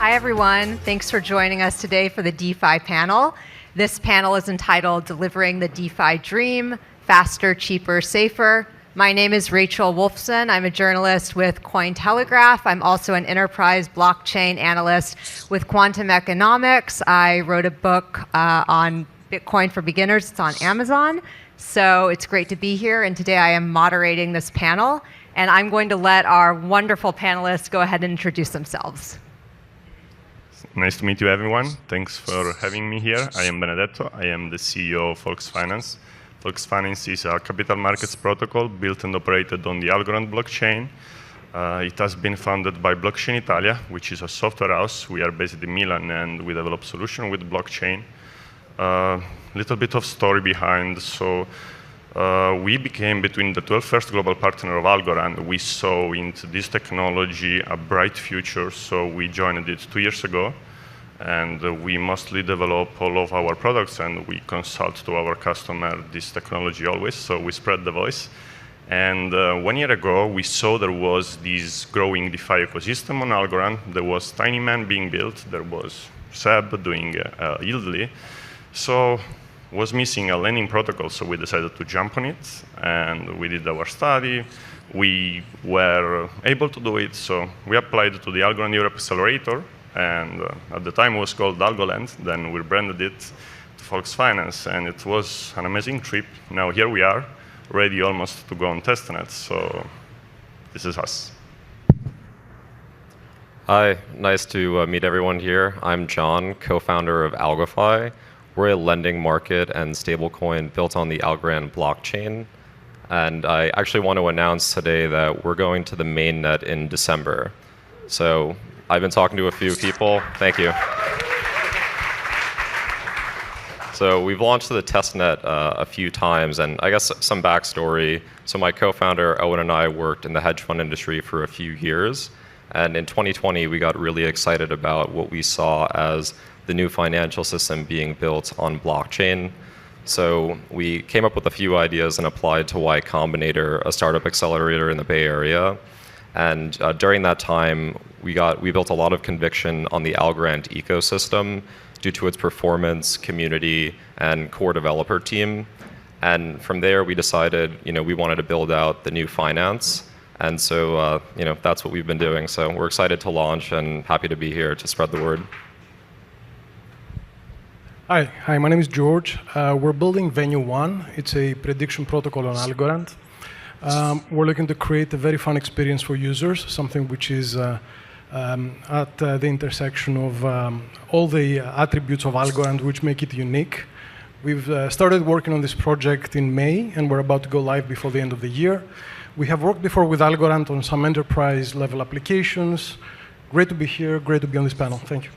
Hi, everyone. Thanks for joining us today for the DeFi panel. This panel is entitled Delivering the DeFi Dream, Faster, Cheaper, Safer. My name is Rachel Wolfson. I'm a journalist with Cointelegraph. I'm also an enterprise blockchain analyst with Quantum Economics. I wrote a book on Bitcoin for beginners. It's on Amazon. So it's great to be here. And today I am moderating this panel. And I'm going to let our wonderful panelists go ahead and introduce themselves. Nice to meet you, everyone. Thanks for having me here. I am Benedetto. I am the CEO of Volks Finance. Volks Finance is a capital markets protocol built and operated on the Algorand blockchain. It has been founded by Blockchain Italia, which is a software house. We are based in Milan, and we develop solutions with blockchain. Little bit of story behind. So we became, between the 12 first global partner of Algorand, we saw into this technology a bright future, so we joined it 2 years ago. And we mostly develop all of our products, and we consult to our customer this technology always, so we spread the voice. And 1 year ago, we saw there was this growing DeFi ecosystem on Algorand. There was Tinyman being built. There was Seb doing Yieldly. So was missing a lending protocol, so we decided to jump on it, and we did our study. We were able to do it, so we applied to the Algorand Europe Accelerator, and at the time it was called Algorand. Then we branded it to Volks Finance, and it was an amazing trip. Now here we are, ready almost to go on testnet, so this is us. Hi, nice to meet everyone here. I'm John, co-founder of Algofi. We're a lending market and stablecoin built on the Algorand blockchain. And I actually want to announce today that we're going to the mainnet in December. So I've been talking to a few people. Thank you. So we've launched the testnet a few times, and I guess some backstory. So my co-founder, Owen, and I worked in the hedge fund industry for a few years. And in 2020, we got really excited about what we saw as the new financial system being built on blockchain. So we came up with a few ideas and applied to Y Combinator, a startup accelerator in the Bay Area. And during that time, we built a lot of conviction on the Algorand ecosystem due to its performance, community, and core developer team. And from there, we decided, we wanted to build out the new finance. And so, that's what we've been doing. So we're excited to launch and happy to be here to spread the word. Hi, my name is George. We're building Venue 1. It's a prediction protocol on Algorand. We're looking to create a very fun experience for users, something which is at the intersection of all the attributes of Algorand which make it unique. We've started working on this project in May, and we're about to go live before the end of the year. We have worked before with Algorand on some enterprise-level applications. Great to be here. Great to be on this panel. Thank you.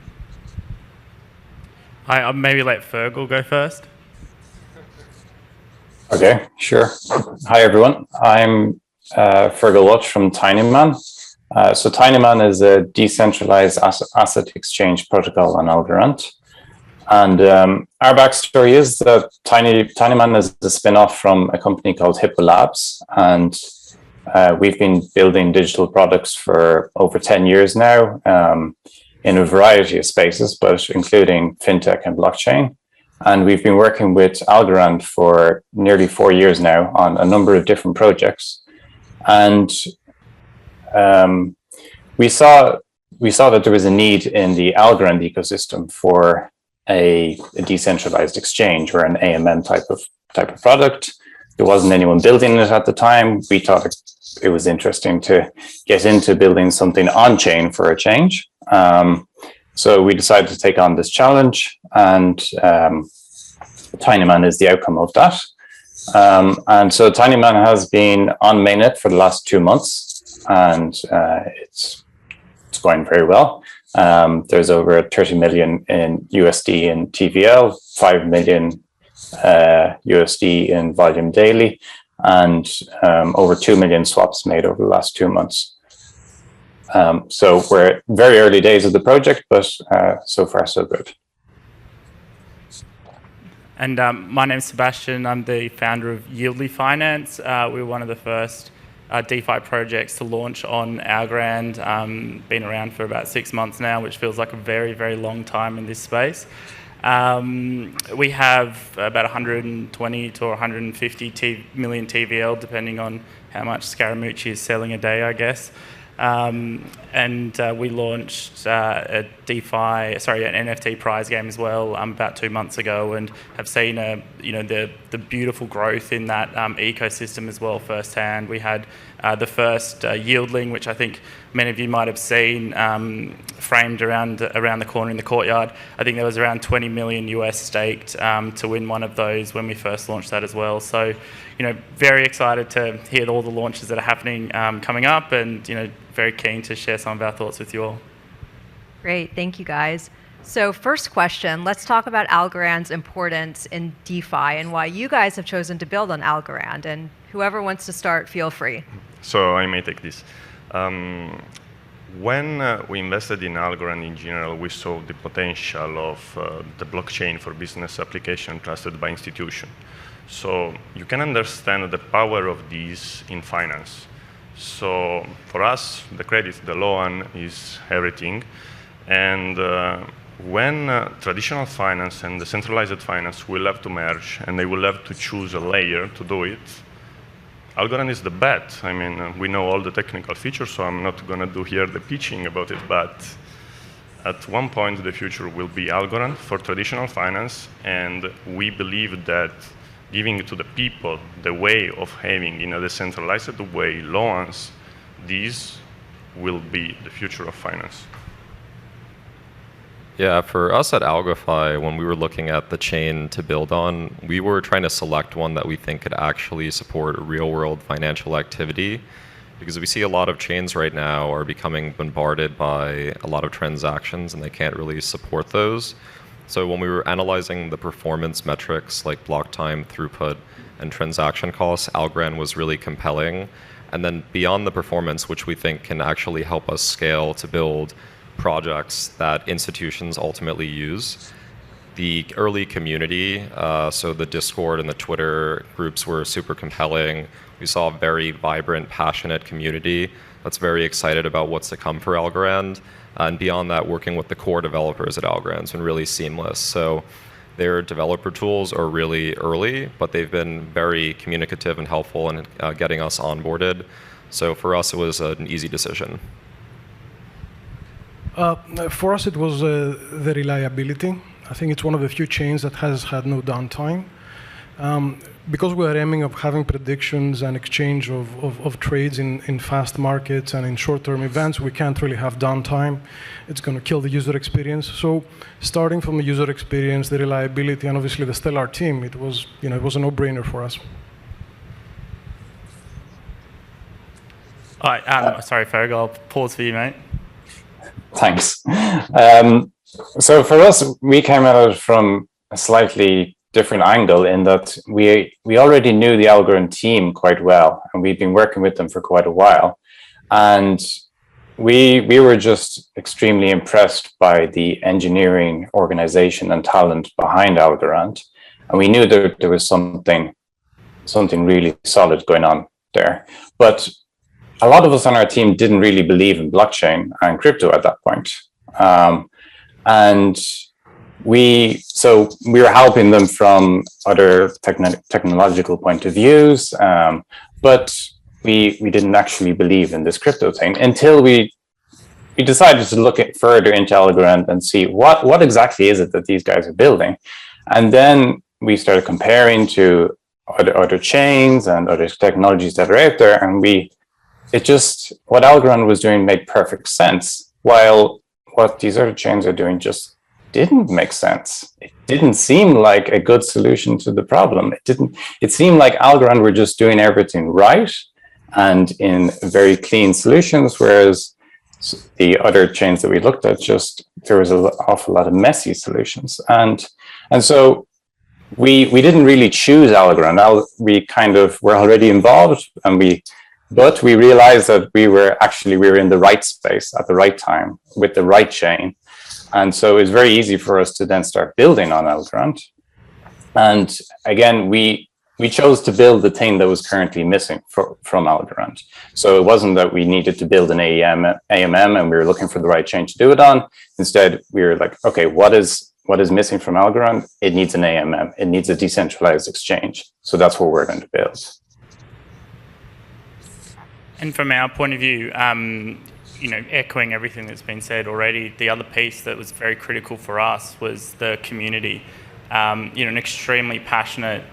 Hi, I'll maybe let Fergal go first. Okay, sure. Hi, everyone. I'm Fergal Walsh from Tinyman. So Tinyman is a decentralized asset exchange protocol on Algorand. And our backstory is that Tinyman is a spin-off from a company called Hippo Labs. And we've been building digital products for over 10 years now. In a variety of spaces, but including fintech and blockchain. And we've been working with Algorand for nearly 4 years now on a number of different projects. And we saw that there was a need in the Algorand ecosystem for a decentralized exchange or an AMM type of product. There wasn't anyone building it at the time. We thought it was interesting to get into building something on-chain for a change. So we decided to take on this challenge, and Tinyman is the outcome of that. And so Tinyman has been on mainnet for the last 2 months, and it's going very well. There's over 30 million in USD in TVL, 5 million USD in volume daily, and over 2 million swaps made over the last 2 months. So we're very early days of the project, but so far so good. And my name's Sebastian. I'm the founder of Yieldly Finance. We're one of the first DeFi projects to launch on Algorand. Been around for about 6 months now, which feels like a very, very long time in this space. We have about 120 to 150 million TVL, depending on how much Scaramucci is selling a day, I guess. We launched an NFT prize game as well about 2 months ago, and have seen the beautiful growth in that ecosystem as well firsthand. We had the first yieldling, which I think many of you might have seen, framed around the corner in the courtyard. I think there was around 20 million US staked to win one of those when we first launched that as well. So, very excited to hear all the launches that are happening coming up, and very keen to share some of our thoughts with you all. Great, thank you guys. So first question, let's talk about Algorand's importance in DeFi and why you guys have chosen to build on Algorand. And whoever wants to start, feel free. So I may take this. When we invested in Algorand in general, we saw the potential of the blockchain for business application trusted by institutions. So you can understand the power of these in finance. So for us, the credit, the loan is everything. And when traditional finance and decentralized finance will have to merge and they will have to choose a layer to do it, Algorand is the bet. I mean, we know all the technical features, so I'm not going to do here the pitching about it, but at one point the future will be Algorand for traditional finance, and we believe that giving to the people the way of having in a decentralized way loans, these will be the future of finance. Yeah, for us at Algofi, when we were looking at the chain to build on, we were trying to select one that we think could actually support real-world financial activity, because we see a lot of chains right now are becoming bombarded by a lot of transactions and they can't really support those. So when we were analyzing the performance metrics like block time, throughput, and transaction costs, Algorand was really compelling. And then beyond the performance, which we think can actually help us scale to build projects that institutions ultimately use, the early community, so the Discord and the Twitter groups were super compelling. We saw a very vibrant, passionate community that's very excited about what's to come for Algorand. And beyond that, working with the core developers at Algorand has been really seamless. So their developer tools are really early, but they've been very communicative and helpful in getting us onboarded. So for us, it was an easy decision. For us, it was the reliability. I think it's one of the few chains that has had no downtime. Because we are aiming of having predictions and exchange of trades in fast markets and in short-term events, we can't really have downtime. It's going to kill the user experience. So starting from the user experience, the reliability, and obviously the stellar team, it was a no-brainer for us. All right, sorry, Fergal, I'll pause for you, mate. Thanks. So for us, we came at it from a slightly different angle in that we already knew the Algorand team quite well, and we've been working with them for quite a while. And we were just extremely impressed by the engineering organization and talent behind Algorand. And we knew that there was something really solid going on there. But a lot of us on our team didn't really believe in blockchain and crypto at that point. And we were helping them from other technological point of views, but we didn't actually believe in this crypto thing until we decided to look further into Algorand and see what exactly is it that these guys are building. And then we started comparing to other chains and other technologies that are out there, and what Algorand was doing made perfect sense, while what these other chains are doing just didn't make sense. It didn't seem like a good solution to the problem. It seemed like Algorand were just doing everything right and in very clean solutions, whereas the other chains that we looked at, there was an awful lot of messy solutions. And so we didn't really choose Algorand. We kind of were already involved, but we realized that we were in the right space at the right time with the right chain. And so it's very easy for us to then start building on Algorand. And again, we we chose to build the thing that was currently missing from Algorand. So it wasn't that we needed to build an AMM and we were looking for the right chain to do it on. Instead, we were like, okay, what is missing from Algorand? It needs an AMM. It needs a decentralized exchange. So that's what we're going to build. And from our point of view, echoing everything that's been said already, the other piece that was very critical for us was the community. An extremely passionate,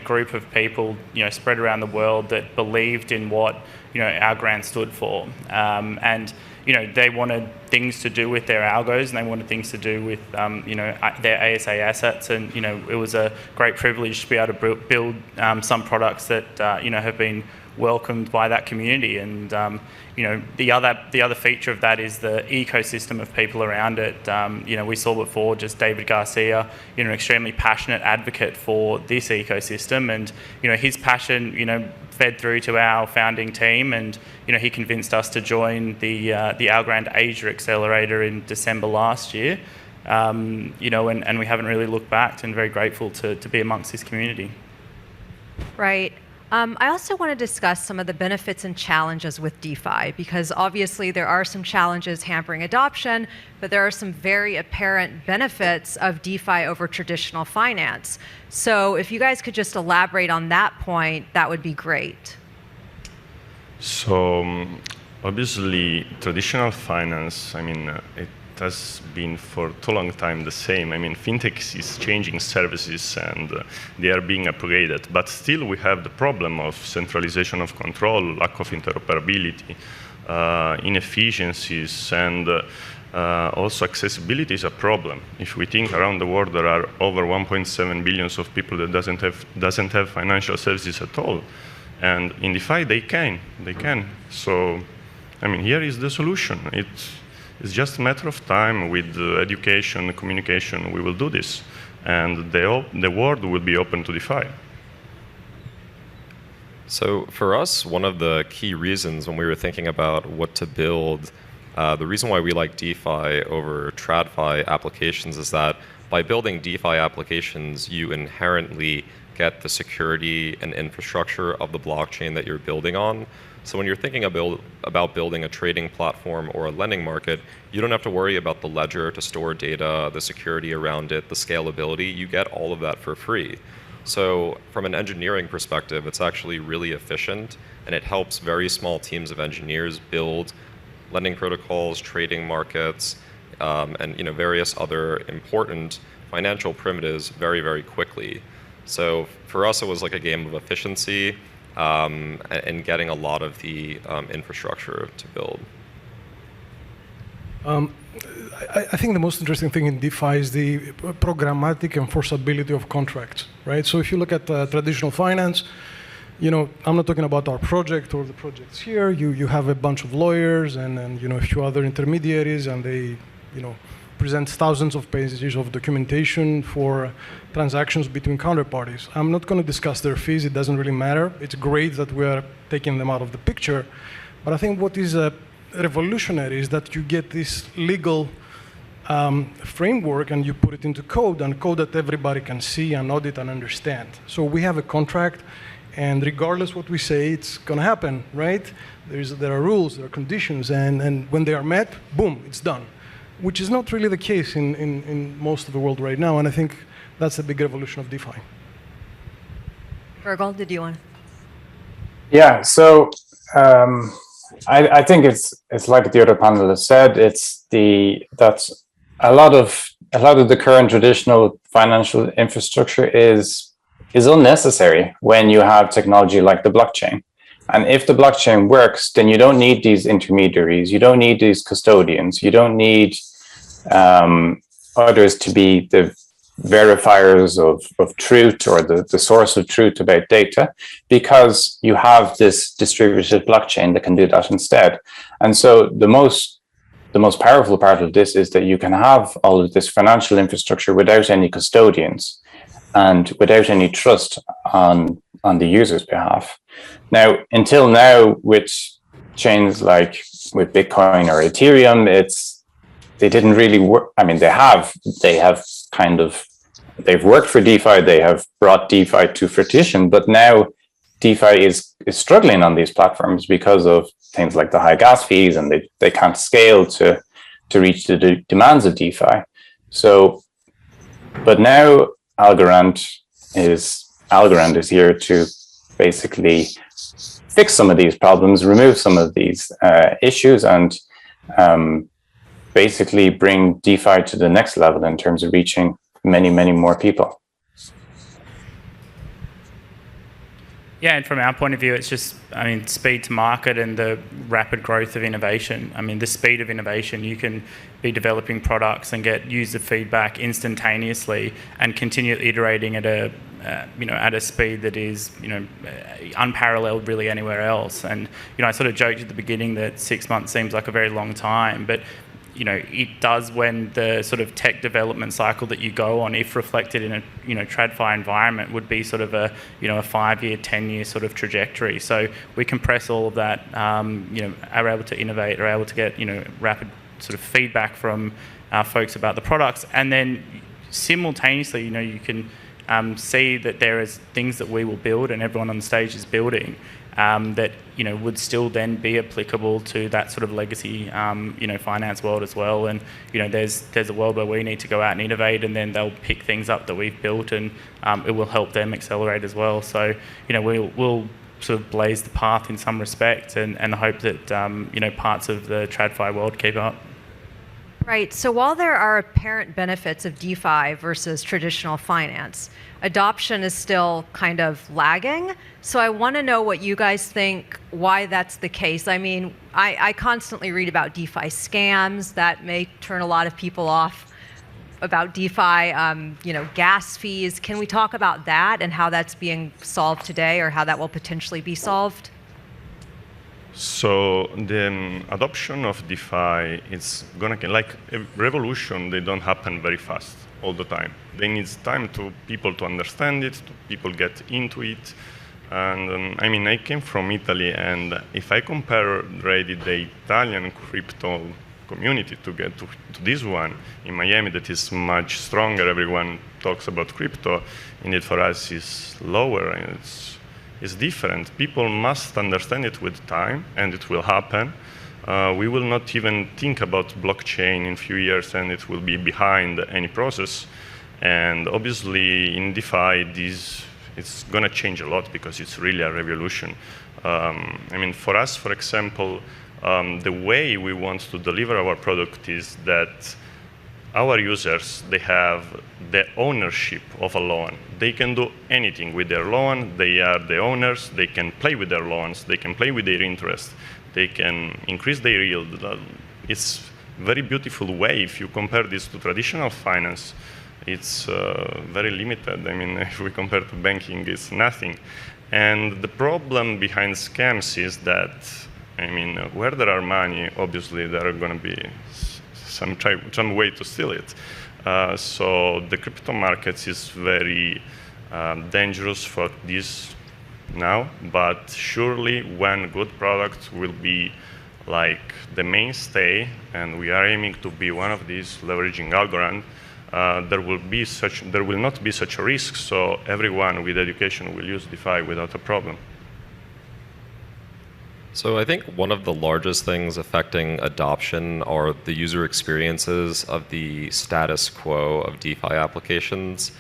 group of people, spread around the world that believed in what, Algorand stood for. And they wanted things to do with their algos, and they wanted things to do with, their ASA assets. And, it was a great privilege to be able to build some products that, have been welcomed by that community. And the other feature of that is the ecosystem of people around it. We saw before just David Garcia, an extremely passionate advocate for this ecosystem, and his passion fed through to our founding team, and he convinced us to join the Algorand Asia Accelerator in December last year. And we haven't really looked back, and very grateful to be amongst this community. Right. I also want to discuss some of the benefits and challenges with DeFi, because obviously there are some challenges hampering adoption, but there are some very apparent benefits of DeFi over traditional finance. So if you guys could just elaborate on that point, that would be great. So obviously traditional finance, it has been for too long time the same. Fintech is changing services and they are being upgraded, but still we have the problem of centralization of control, lack of interoperability, inefficiencies, and also accessibility is a problem. If we think around the world, there are over 1.7 billion of people that doesn't have financial services at all, and in DeFi they can. So, here is the solution. It's just a matter of time. With education, communication, we will do this. And the world will be open to DeFi. So for us, one of the key reasons when we were thinking about what to build, the reason why we like DeFi over TradFi applications is that by building DeFi applications, you inherently get the security and infrastructure of the blockchain that you're building on. So when you're thinking about building a trading platform or a lending market, you don't have to worry about the ledger to store data, the security around it, the scalability. You get all of that for free. So from an engineering perspective, it's actually really efficient, and it helps very small teams of engineers build lending protocols, trading markets, and various other important financial primitives very, very quickly. So for us, it was like a game of efficiency. And getting a lot of the infrastructure to build. I think the most interesting thing in DeFi is the programmatic enforceability of contracts, right? So if you look at traditional finance, I'm not talking about our project or the projects here. You have a bunch of lawyers and a few other intermediaries, and they presents thousands of pages of documentation for transactions between counterparties. I'm not going to discuss their fees. It doesn't really matter. It's great that we are taking them out of the picture. But I think what is revolutionary is that you get this legal framework and you put it into code, and code that everybody can see and audit and understand. So we have a contract, and regardless what we say, it's going to happen, right? There are rules, there are conditions, and when they are met, boom, it's done. Which is not really the case in most of the world right now, and I think that's a big revolution of DeFi. Fergal, did you want to? Yeah, so I think it's like the other panelists said. That's a lot of the current traditional financial infrastructure is unnecessary when you have technology like the blockchain. And if the blockchain works, then you don't need these intermediaries. You don't need these custodians. You don't need others to be the verifiers of truth or the source of truth about data, because you have this distributed blockchain that can do that instead. And so the most powerful part of this is that you can have all of this financial infrastructure without any custodians and without any trust on the user's behalf. Now, until now, with chains like with Bitcoin or Ethereum, they didn't really work. I mean, they have kind of they've worked for DeFi, they have brought DeFi to fruition, but now DeFi is struggling on these platforms because of things like the high gas fees, and they can't scale to reach the demands of DeFi. So, but now Algorand is here to basically fix some of these problems, remove some of these issues, and basically bring DeFi to the next level in terms of reaching many, many more people. Yeah, and from our point of view, it's just, speed to market and the rapid growth of innovation. The speed of innovation, you can be developing products and get user feedback instantaneously and continue iterating at a speed that is, unparalleled really anywhere else. And, I sort of joked at the beginning that 6 months seems like a very long time, but it does when the sort of tech development cycle that you go on, if reflected in a, TradFi environment, would be sort of a, a 5-year, 10-year sort of trajectory. So we compress all of that, are able to innovate, are able to get, rapid sort of feedback from folks about the products. And then simultaneously, you can see that there is things that we will build and everyone on the stage is building that would still then be applicable to that sort of legacy finance world as well. And there's a world where we need to go out and innovate, and then they'll pick things up that we've built, and it will help them accelerate as well. So we'll sort of blaze the path in some respect, and hope that parts of the TradFi world keep up. Right. So while there are apparent benefits of DeFi versus traditional finance, adoption is still kind of lagging. So I want to know what you guys think, why that's the case. I constantly read about DeFi scams that may turn a lot of people off about DeFi, gas fees. Can we talk about that and how that's being solved today, or how that will potentially be solved? So the adoption of DeFi is gonna like a revolution. They don't happen very fast all the time. They need time to people to understand it, to people get into it. And I came from Italy, and if I compare already the Italian crypto community to get to this one in Miami, that is much stronger. Everyone talks about crypto. Indeed, for us, is lower, and it's different. People must understand it with time, and it will happen. We will not even think about blockchain in a few years, and it will be behind any process. And obviously, in DeFi, it's going to change a lot because it's really a revolution. For us, for example, the way we want to deliver our product is that our users, they have the ownership of a loan. They can do anything with their loan. They are the owners. They can play with their loans. They can play with their interest. They can increase their yield. It's a very beautiful way. If you compare this to traditional finance, it's very limited. If we compare to banking, it's nothing. And the problem behind scams is that, where there are money, obviously there are going to be some way to steal it. So the crypto markets is very dangerous for this now, but surely when good products will be like the mainstay, and we are aiming to be one of these leveraging Algorand, there will not be such a risk, so everyone with education will use DeFi without a problem. So I think one of the largest things affecting adoption are the user experiences of the status quo of DeFi applications.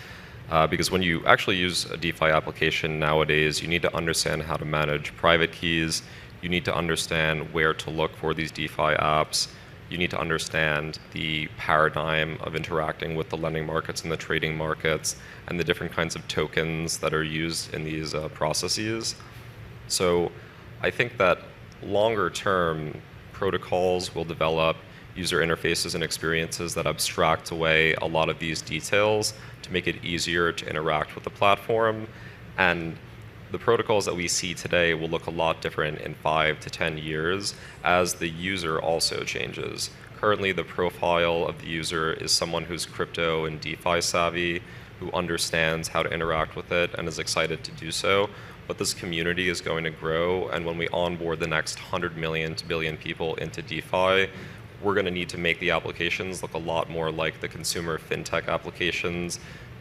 Because when you actually use a DeFi application nowadays, you need to understand how to manage private keys. You need to understand where to look for these DeFi apps. You need to understand the paradigm of interacting with the lending markets and the trading markets and the different kinds of tokens that are used in these processes. So I think that longer term, protocols will develop user interfaces and experiences that abstract away a lot of these details to make it easier to interact with the platform. And the protocols that we see today will look a lot different in 5 to 10 years as the user also changes. Currently, the profile of the user is someone who's crypto and DeFi savvy, who understands how to interact with it and is excited to do so. But this community is going to grow, and when we onboard the next 100 million to billion people into DeFi, we're going to need to make the applications look a lot more like the consumer fintech applications.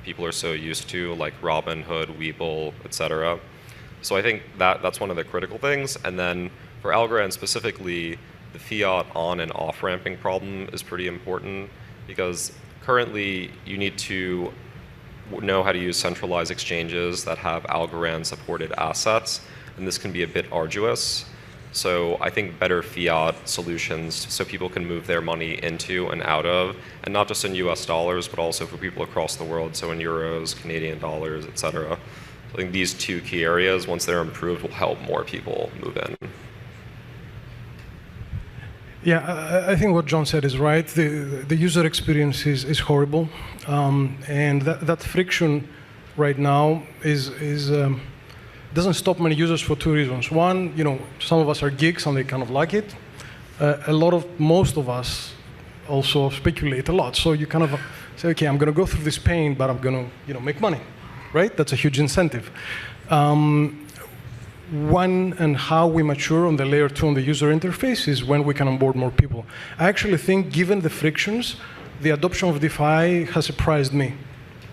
people are so used to, like Robinhood, Webull, etc. So I think that's one of the critical things. And then for Algorand specifically, the fiat on and off ramping problem is pretty important, because currently you need to know how to use centralized exchanges that have Algorand supported assets, and this can be a bit arduous. So I think better fiat solutions so people can move their money into and out of, and not just in US dollars, but also for people across the world, so in euros, Canadian dollars, etc. I think these two key areas, once they're improved, will help more people move in. Yeah, I think what John said is right. The user experience is horrible, and that friction right now doesn't stop many users for two reasons. One, some of us are geeks and they kind of like it. Most of us also speculate a lot. So you kind of say, okay, I'm going to go through this pain, but I'm going to make money, right? That's a huge incentive. When and how we mature on the layer 2 on the user interface is when we can onboard more people. I actually think, given the frictions, the adoption of DeFi has surprised me.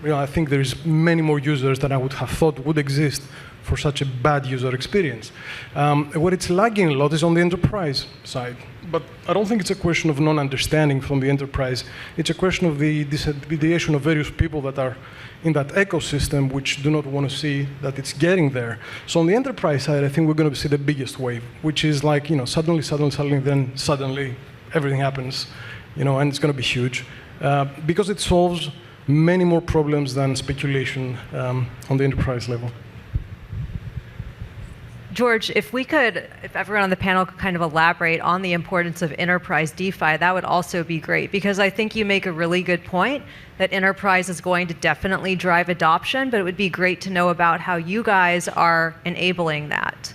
I think there's many more users than I would have thought would exist for such a bad user experience. Where it's lagging a lot is on the enterprise side. But I don't think it's a question of non-understanding from the enterprise. It's a question of the disintermediation of various people that are in that ecosystem which do not want to see that it's getting there. So on the enterprise side, I think we're going to see the biggest wave, which is like, suddenly everything happens, and it's going to be huge. Because it solves many more problems than speculation on the enterprise level. George, if everyone on the panel could kind of elaborate on the importance of enterprise DeFi, that would also be great, because I think you make a really good point that enterprise is going to definitely drive adoption, but it would be great to know about how you guys are enabling that.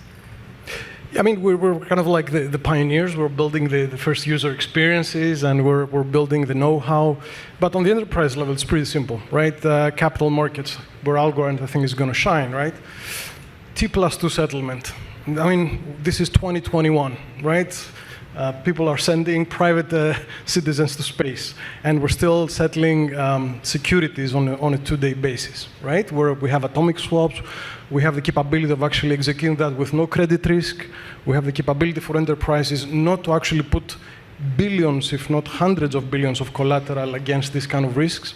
I mean, we're kind of like the pioneers. We're building the first user experiences, and we're building the know-how. But on the enterprise level, it's pretty simple, right? Capital markets, where Algorand, I think, is going to shine, right? T+2 settlement. I mean, this is 2021, right? People are sending private citizens to space, and we're still settling securities on a two-day basis, right? Where we have atomic swaps, we have the capability of actually executing that with no credit risk. We have the capability for enterprises not to actually put billions, if not hundreds of billions of collateral against these kind of risks.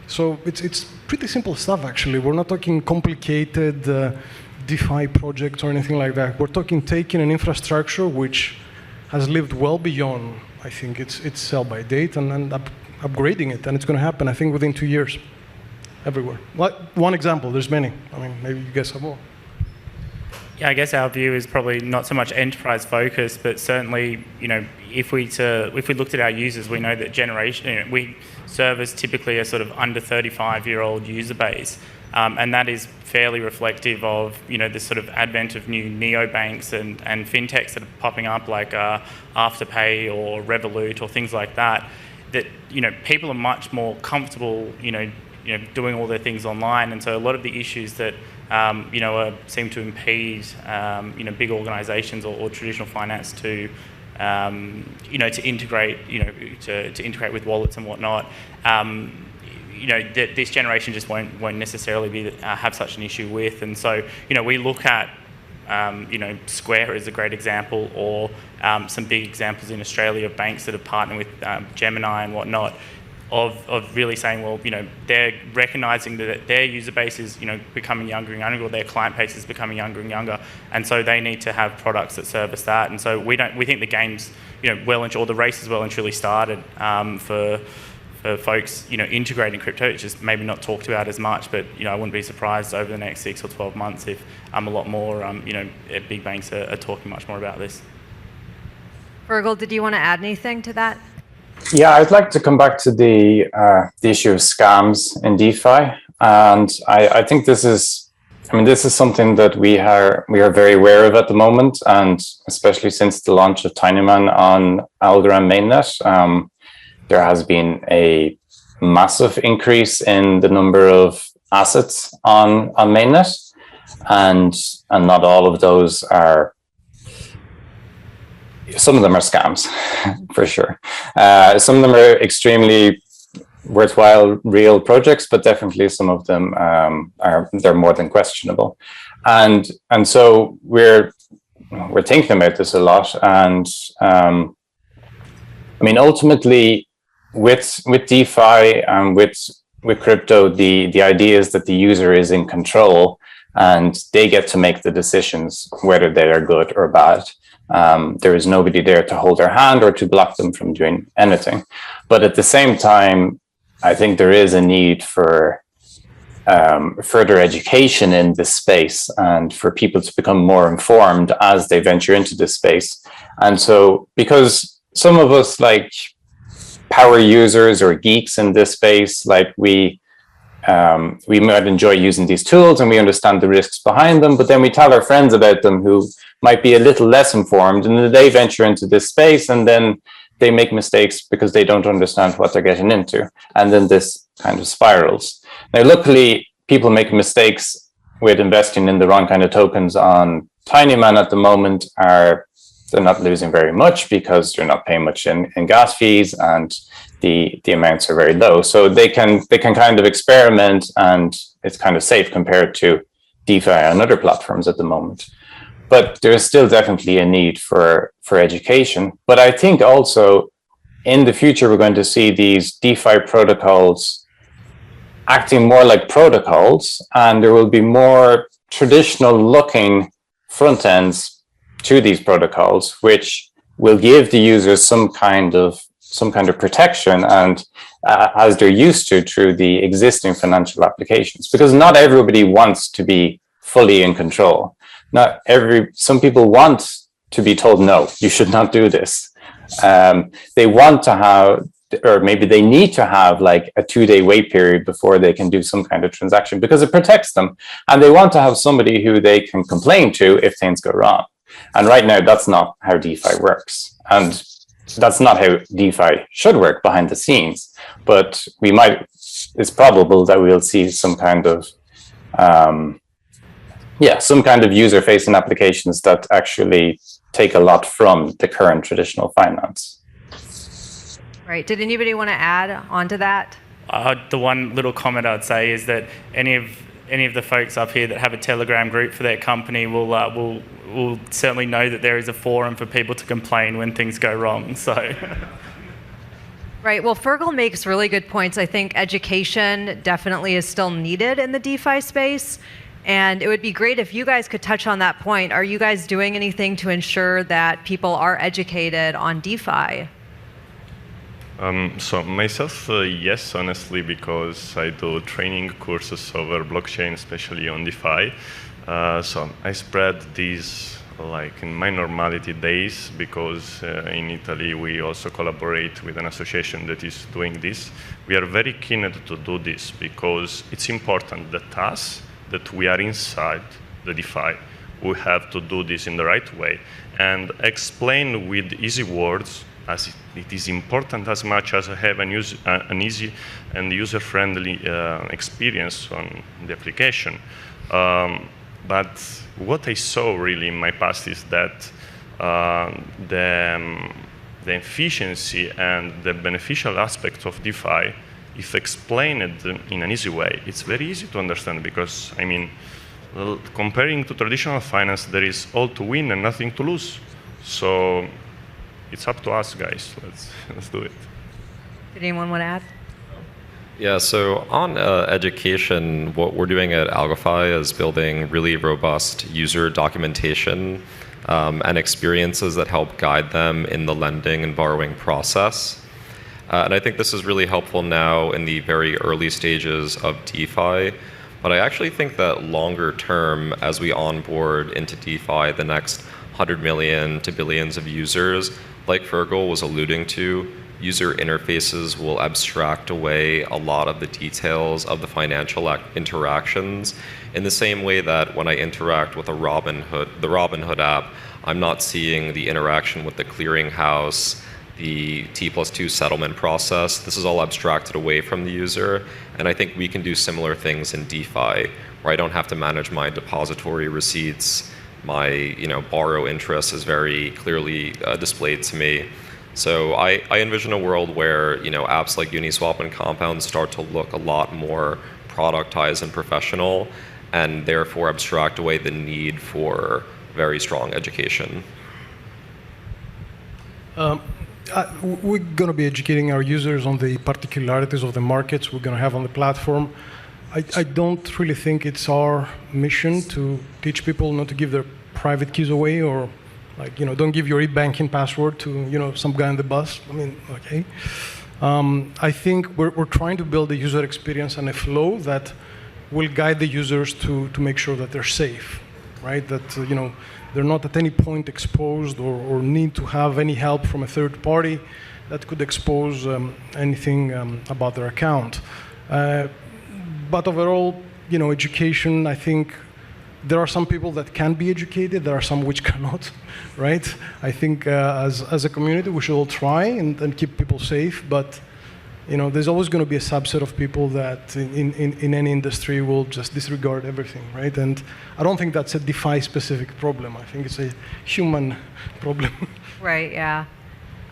So it's pretty simple stuff, actually. We're not talking complicated DeFi projects or anything like that. We're talking taking an infrastructure which has lived well beyond, I think, its sell-by date, and upgrading it. And it's going to happen, I think, within 2 years, everywhere. One example, there's many. I mean, maybe you guys have more. Yeah, I guess our view is probably not so much enterprise focused, but certainly, if we looked at our users, we know that we service typically a sort of under 35-year-old user base. And that is fairly reflective of this sort of advent of new neobanks and fintechs that are popping up, like Afterpay or Revolut or things like that. That people are much more comfortable doing all their things online, and so a lot of the issues that seem to impede big organisations or traditional finance to integrate to integrate with wallets and whatnot. This generation just won't necessarily have such an issue with, and so we look at Square is a great example, or some big examples in Australia of banks that have partnered with Gemini and whatnot, of really saying, well, they're recognising that their user base is becoming younger and younger, or their client base is becoming younger and younger, and so they need to have products that service that. And so we think the game's or the race is well and truly started for folks, integrating crypto. It's just maybe not talked about as much, but I wouldn't be surprised over the next 6 or 12 months if a lot more, big banks are talking much more about this. Fergal, did you want to add anything to that? Yeah, I'd like to come back to the issue of scams in DeFi, and I think this is something that we are very aware of at the moment, and especially since the launch of Tinyman on Algorand mainnet. There has been a massive increase in the number of assets on mainnet, and not all of those are. Some of them are scams, for sure. Some of them are extremely worthwhile, real projects, but definitely some of them they're more than questionable. And so we're thinking about this a lot. And I mean, ultimately, with DeFi and with crypto, the idea is that the user is in control and they get to make the decisions whether they are good or bad. There is nobody there to hold their hand or to block them from doing anything. But at the same time, I think there is a need for further education in this space and for people to become more informed as they venture into this space. And so, because some of us, like power users or geeks in this space, like we might enjoy using these tools and we understand the risks behind them, but then we tell our friends about them who might be a little less informed, and then they venture into this space and then they make mistakes because they don't understand what they're getting into. And then this kind of spirals. Now, luckily, people make mistakes with investing in the wrong kind of tokens on Tinyman at the moment. They're not losing very much because they're not paying much in gas fees and the amounts are very low. So they can kind of experiment and it's kind of safe compared to DeFi and other platforms at the moment. But there's still definitely a need for education. But I think also in the future, we're going to see these DeFi protocols acting more like protocols, and there will be more traditional looking front ends to these protocols, which will give the users some kind of protection and as they're used to through the existing financial applications, because not everybody wants to be fully in control. Some people want to be told, no, you should not do this. They want to have, or maybe they need to have like a 2-day wait period before they can do some kind of transaction because it protects them. And they want to have somebody who they can complain to if things go wrong. And right now, that's not how DeFi works. And that's not how DeFi should work behind the scenes. But it's probable that we'll see some kind of user-facing applications that actually take a lot from the current traditional finance. Right. Did anybody want to add on to that? The one little comment I'd say is that any of the folks up here that have a Telegram group for their company will certainly know that there is a forum for people to complain when things go wrong. So. Right. Well, Fergal makes really good points. I think education definitely is still needed in the DeFi space. And it would be great if you guys could touch on that point. Are you guys doing anything to ensure that people are educated on DeFi? So myself, yes, honestly, because I do training courses over blockchain, especially on DeFi. So I spread these like in my normality days because in Italy we also collaborate with an association that is doing this. We are very keen to do this because it's important that we are inside the DeFi. We have to do this in the right way and explain with easy words, as it is important as much as I have an easy and user-friendly experience on the application. But what I saw really in my past is that the efficiency and the beneficial aspects of DeFi, if explained in an easy way, it's very easy to understand because, I mean, comparing to traditional finance, there is all to win and nothing to lose. So it's up to us, guys. Let's do it. Did anyone want to add? Yeah, so on education, what we're doing at Algofi is building really robust user documentation and experiences that help guide them in the lending and borrowing process. And I think this is really helpful now in the very early stages of DeFi. But I actually think that longer term, as we onboard into DeFi the next 100 million to billions of users, like Fergal was alluding to, user interfaces will abstract away a lot of the details of the financial interactions in the same way that when I interact with the Robinhood app, I'm not seeing the interaction with the clearinghouse, the T+2 settlement process. This is all abstracted away from the user. And I think we can do similar things in DeFi, where I don't have to manage my depository receipts. My borrow interest is very clearly displayed to me. So I envision a world where apps like Uniswap and Compound start to look a lot more productized and professional, and therefore abstract away the need for very strong education. We're going to be educating our users on the particularities of the markets we're going to have on the platform. I don't really think it's our mission to teach people not to give their private keys away, or don't give your e-banking password to some guy on the bus. I mean, okay. I think we're trying to build a user experience and a flow that will guide the users to make sure that they're safe, right? That they're not at any point exposed or need to have any help from a third party that could expose anything about their account. But overall, education, I think there are some people that can be educated, there are some which cannot, right? I think as a community, we should all try and keep people safe, but there's always going to be a subset of people that in any industry will just disregard everything, right? And I don't think that's a DeFi-specific problem. I think it's a human problem. Right, yeah.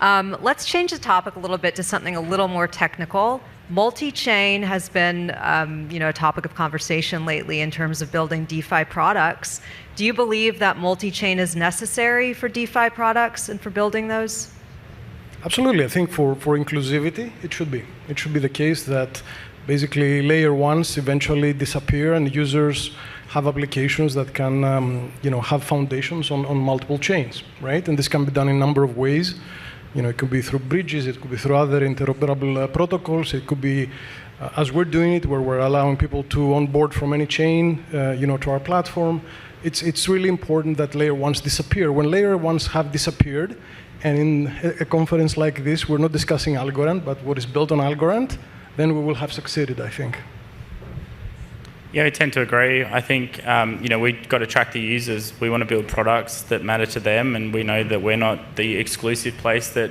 Let's change the topic a little bit to something a little more technical. Multichain has been a topic of conversation lately in terms of building DeFi products. Do you believe that multichain is necessary for DeFi products and for building those? Absolutely. I think for inclusivity, it should be. It should be the case that basically layer ones eventually disappear and users have applications that can have foundations on multiple chains, right? And this can be done in a number of ways. It could be through bridges, it could be through other interoperable protocols, it could be, as we're doing it, where we're allowing people to onboard from any chain, to our platform. It's really important that layer ones disappear. When layer ones have disappeared, and in a conference like this, we're not discussing Algorand, but what is built on Algorand, then we will have succeeded, I think. Yeah, I tend to agree. I think we've got to track the users. We want to build products that matter to them, and we know that we're not the exclusive place that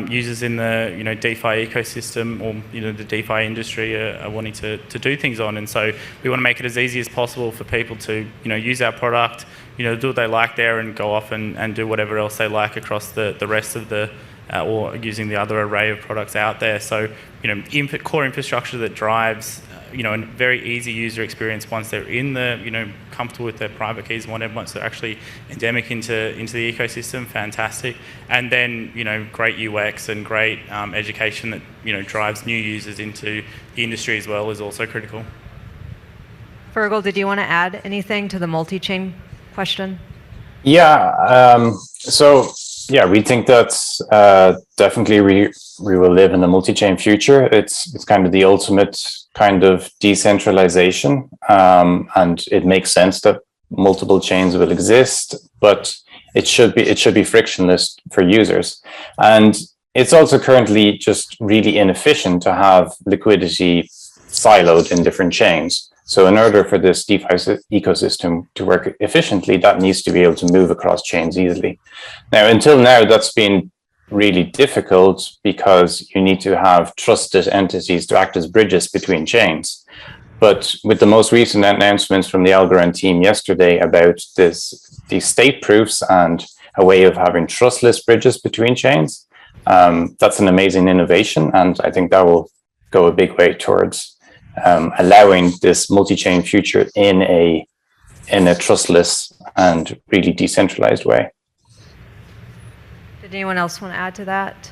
users in the DeFi ecosystem or the DeFi industry are wanting to do things on. And so we want to make it as easy as possible for people to use our product, do what they like there, and go off and do whatever else they like across the rest of the or using the other array of products out there. So core infrastructure that drives a very easy user experience once they're in the comfortable with their private keys and whatever, once they're actually endemic into the ecosystem, fantastic. And then great UX and great education that drives new users into the industry as well is also critical. Fergal, did you want to add anything to the multi-chain question? Yeah. We think that's definitely we will live in the multi-chain future. It's kind of the ultimate kind of decentralization, and it makes sense that multiple chains will exist, but it should be frictionless for users. And it's also currently just really inefficient to have liquidity siloed in different chains. So in order for this DeFi ecosystem to work efficiently, that needs to be able to move across chains easily. Now, until now, that's been really difficult because you need to have trusted entities to act as bridges between chains. But with the most recent announcements from the Algorand team yesterday about these state proofs and a way of having trustless bridges between chains, that's an amazing innovation. And I think that will go a big way towards allowing this multi-chain future in a trustless and really decentralized way. Did anyone else want to add to that?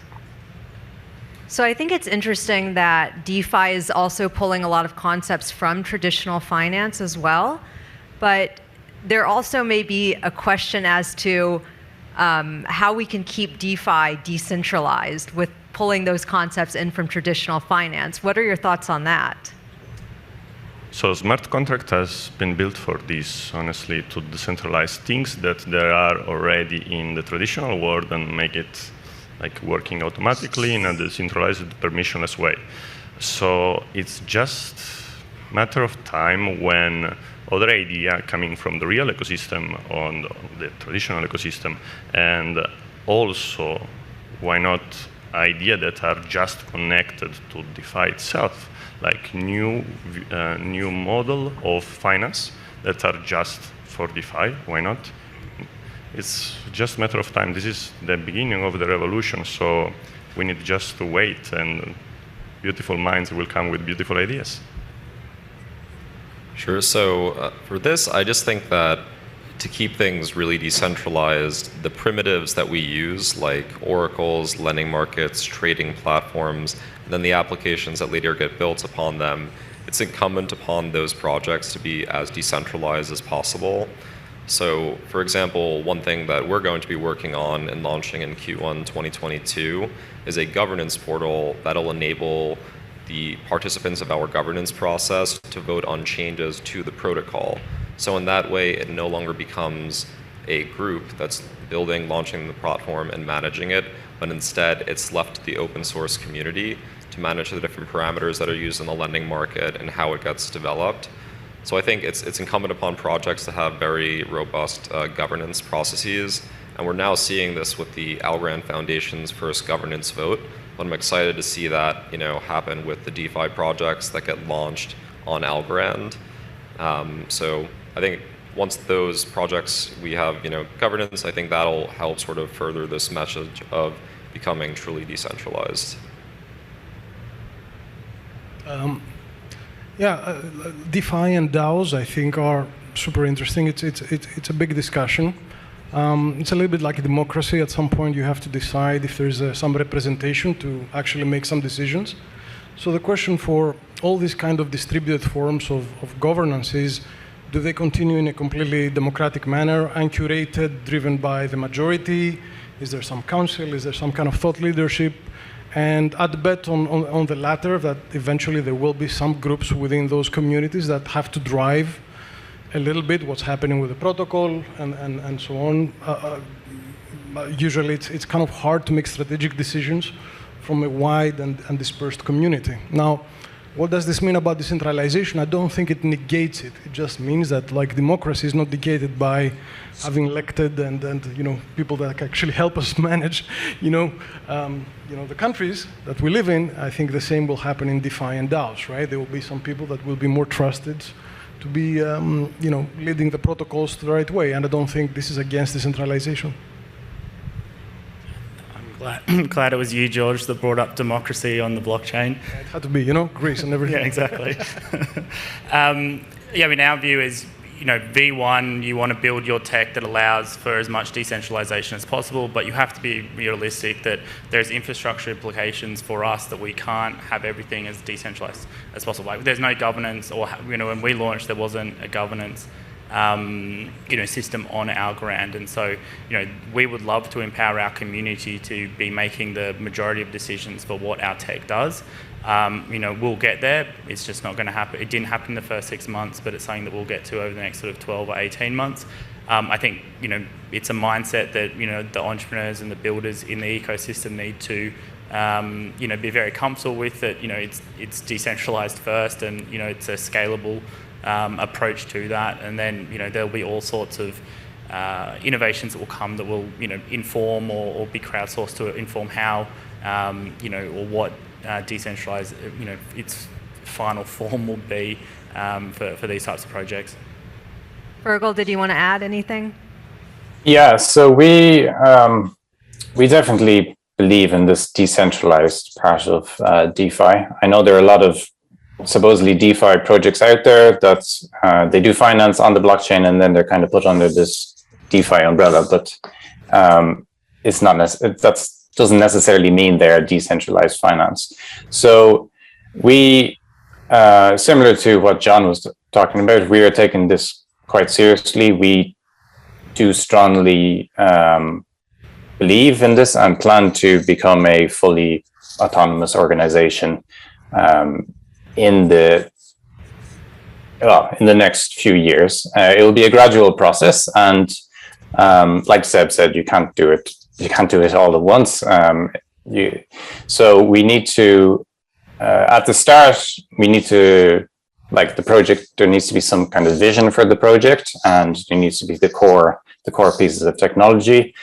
So I think it's interesting that DeFi is also pulling a lot of concepts from traditional finance as well, but there also may be a question as to how we can keep DeFi decentralized with pulling those concepts in from traditional finance. What are your thoughts on that? So smart contract has been built for this, honestly, to decentralize things that there are already in the traditional world and make it like working automatically in a decentralized, permissionless way. So it's just a matter of time when other idea coming from the real ecosystem on the traditional ecosystem, and also, why not idea that are just connected to DeFi itself, like new model of finance that are just for DeFi, why not? it's just a matter of time. This is the beginning of the revolution, so we need just to wait, and beautiful minds will come with beautiful ideas. Sure. So for this, I just think that to keep things really decentralized, the primitives that we use, like oracles, lending markets, trading platforms, and then the applications that later get built upon them, it's incumbent upon those projects to be as decentralized as possible. So, for example, one thing that we're going to be working on and launching in Q1 2022 is a governance portal that'll enable the participants of our governance process to vote on changes to the protocol. So in that way, it no longer becomes a group that's building, launching the platform, and managing it, but instead it's left to the open source community to manage the different parameters that are used in the lending market and how it gets developed. So I think it's incumbent upon projects to have very robust governance processes, and we're now seeing this with the Algorand Foundation's first governance vote. But I'm excited to see that happen with the DeFi projects that get launched on Algorand. So I think once those projects we have governance, I think that'll help sort of further this message of becoming truly decentralized. DeFi and DAOs, I think, are super interesting. It's a big discussion. It's a little bit like a democracy. At some point, you have to decide if there's some representation to actually make some decisions. So the question for all these kind of distributed forms of governance is, do they continue in a completely democratic manner, uncurated, driven by the majority? Is there some council? Is there some kind of thought leadership? And I'd bet on the latter, that eventually there will be some groups within those communities that have to drive a little bit what's happening with the protocol and so on. Usually it's kind of hard to make strategic decisions from a wide and dispersed community. Now, what does this mean about decentralization? I don't think it negates it. It just means that, like, democracy is not negated by having elected and people that actually help us manage the countries that we live in. I think the same will happen in DeFi and DAOs, right? There will be some people that will be more trusted to be leading the protocols the right way, and I don't think this is against decentralization. I'm glad it was you, George, that brought up democracy on the blockchain. It had to be, Greece and everything. Yeah, exactly. Our view is, V1, you want to build your tech that allows for as much decentralization as possible, but you have to be realistic that there's infrastructure implications for us that we can't have everything as decentralized as possible. Like, there's no governance, or when we launched, there wasn't a governance system on Algorand, and so we would love to empower our community to be making the majority of decisions for what our tech does. We'll get there. It's just not going to happen. It didn't happen in the first 6 months, but it's something that we'll get to over the next sort of 12 or 18 months. I think it's a mindset that the entrepreneurs and the builders in the ecosystem need to be very comfortable with. That it's decentralized first, and it's a scalable approach to that, and then there'll be all sorts of innovations that will come that will inform or be crowdsourced to inform how or what decentralized its final form will be for these types of projects. Fergal, did you want to add anything? Yeah, so we definitely believe in this decentralized part of DeFi. I know there are a lot of supposedly DeFi projects out there that they do finance on the blockchain, and then they're kind of put under this DeFi umbrella, but it's not that doesn't necessarily mean they're decentralized finance. So we, similar to what John was talking about, we are taking this quite seriously. We do strongly believe in this and plan to become a fully autonomous organization in the next few years. It will be a gradual process, and like Seb said, you can't do it all at once. So we need to, at the start, we need to, like the project, there needs to be some kind of vision for the project, and there needs to be the core pieces of technology.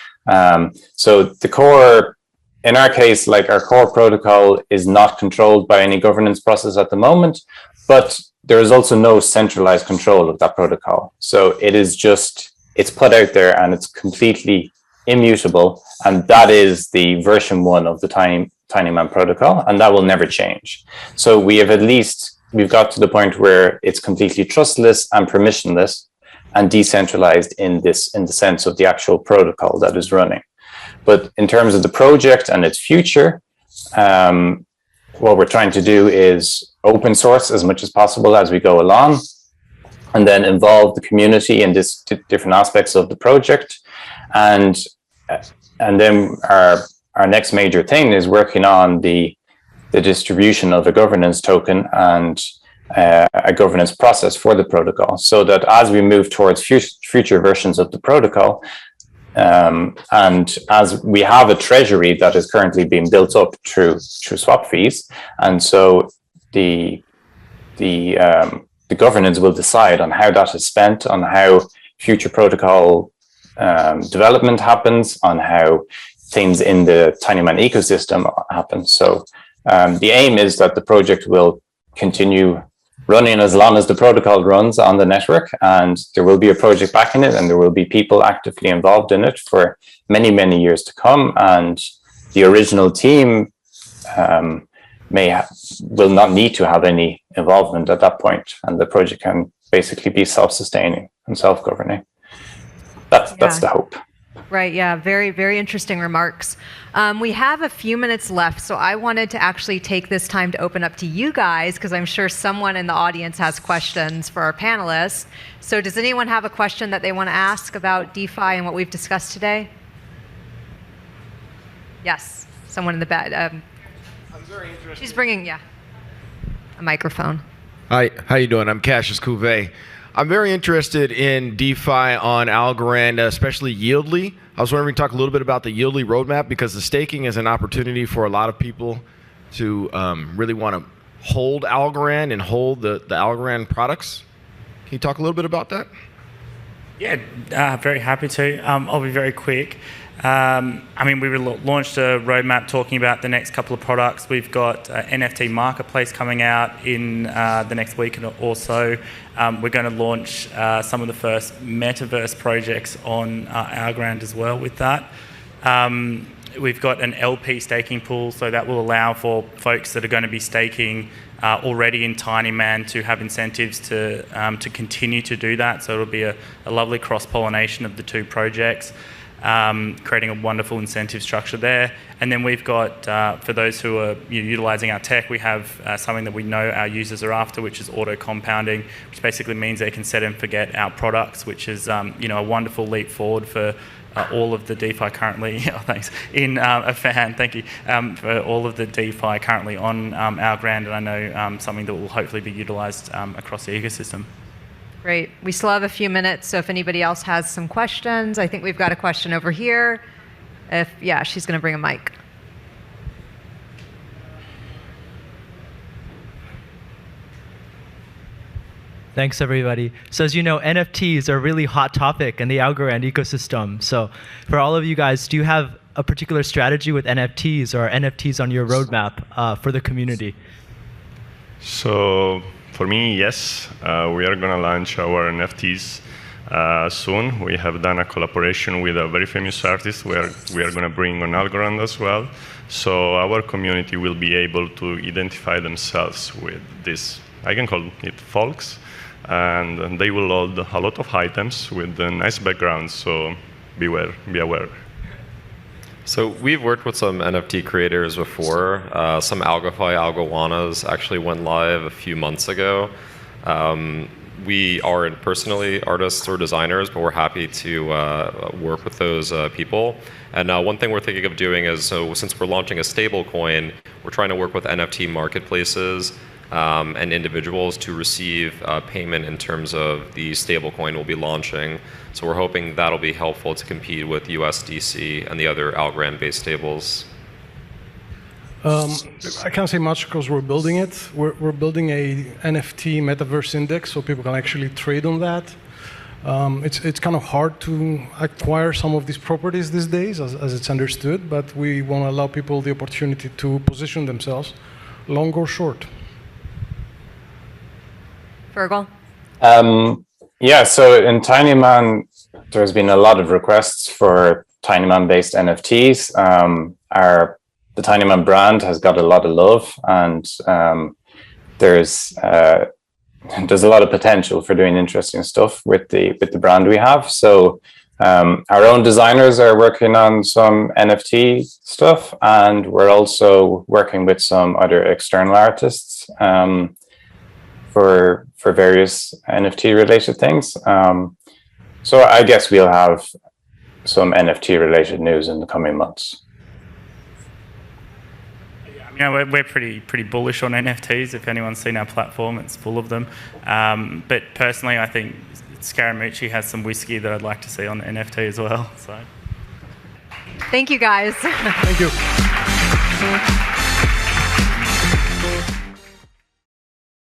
So the core, in our case, like our core protocol is not controlled by any governance process at the moment, but there is also no centralized control of that protocol. So it is just it's put out there and it's completely immutable. And that is the version 1 of the Tinyman protocol, and that will never change. So we've got to the point where it's completely trustless and permissionless and decentralized in the sense of the actual protocol that is running. But in terms of the project and its future, what we're trying to do is open source as much as possible as we go along, and then involve the community in different aspects of the project. And then our next major thing is working on the distribution of a governance token and a governance process for the protocol, so that as we move towards future versions of the protocol, and as we have a treasury that is currently being built up through swap fees, and so the governance will decide on how that is spent, on how future protocol development happens, on how things in the Tinyman ecosystem happen. So the aim is that the project will continue running as long as the protocol runs on the network, and there will be a project backing it, and there will be people actively involved in it for many, many years to come. And the original team will not need to have any involvement at that point, and the project can basically be self-sustaining and self-governing. That's the hope. Right, yeah, very, very interesting remarks. We have a few minutes left, so I wanted to actually take this time to open up to you guys, because I'm sure someone in the audience has questions for our panelists. So does anyone have a question that they want to ask about DeFi and what we've discussed today? Yes, someone in the back. I'm very interested. She's bringing, a microphone. Hi, how you doing? I'm Cassius Couvet. I'm very interested in DeFi on Algorand, especially Yieldly. I was wondering if we can talk a little bit about the Yieldly roadmap, because the staking is an opportunity for a lot of people to really want to hold Algorand and hold the Algorand products. Can you talk a little bit about that? Yeah, very happy to. I'll be very quick. We launched a roadmap talking about the next couple of products. We've got NFT marketplace coming out in the next week or so. We're going to launch some of the first metaverse projects on Algorand as well with that. We've got an LP staking pool, so that will allow for folks that are going to be staking already in Tinyman to have incentives to continue to do that. So it'll be a lovely cross-pollination of the two projects. Creating a wonderful incentive structure there. And then we've got, for those who are utilizing our tech, we have something that we know our users are after, which is auto-compounding, which basically means they can set and forget our products, which is a wonderful leap forward for all of the DeFi currently, thank you, for all of the DeFi currently on Algorand, and I know something that will hopefully be utilized across the ecosystem. Great. We still have a few minutes, so if anybody else has some questions, I think we've got a question over here. She's going to bring a mic. Thanks, everybody. So as you know, NFTs are a really hot topic in the Algorand ecosystem. So for all of you guys, do you have a particular strategy with NFTs, or are NFTs on your roadmap for the community? So for me, yes, we are going to launch our NFTs soon. We have done a collaboration with a very famous artist where we are going to bring on Algorand as well. So our community will be able to identify themselves with this, I can call it folks, and they will hold a lot of items with a nice backgrounds, so be aware. So we've worked with some NFT creators before. Some Algofi Algowanas actually went live a few months ago. We aren't personally artists or designers, but we're happy to work with those people. And one thing we're thinking of doing is, so since we're launching a stable coin, we're trying to work with NFT marketplaces and individuals to receive payment in terms of the stable coin we'll be launching. So we're hoping that'll be helpful to compete with USDC and the other Algorand-based stables. I can't say much because we're building it. We're building a NFT metaverse index so people can actually trade on that. It's kind of hard to acquire some of these properties these days, as it's understood, but we want to allow people the opportunity to position themselves, long or short. Fergal? So in Tinyman, there's been a lot of requests for Tinyman-based NFTs. The Tinyman brand has got a lot of love, and there's a lot of potential for doing interesting stuff with the brand we have. So our own designers are working on some NFT stuff, and we're also working with some other external artists for various NFT related things. So I guess we'll have some NFT related news in the coming months. We're pretty bullish on NFTs. If anyone's seen our platform, it's full of them. But personally, I think Scaramucci has some whiskey that I'd like to see on NFT as well. So, thank you, guys. Thank you.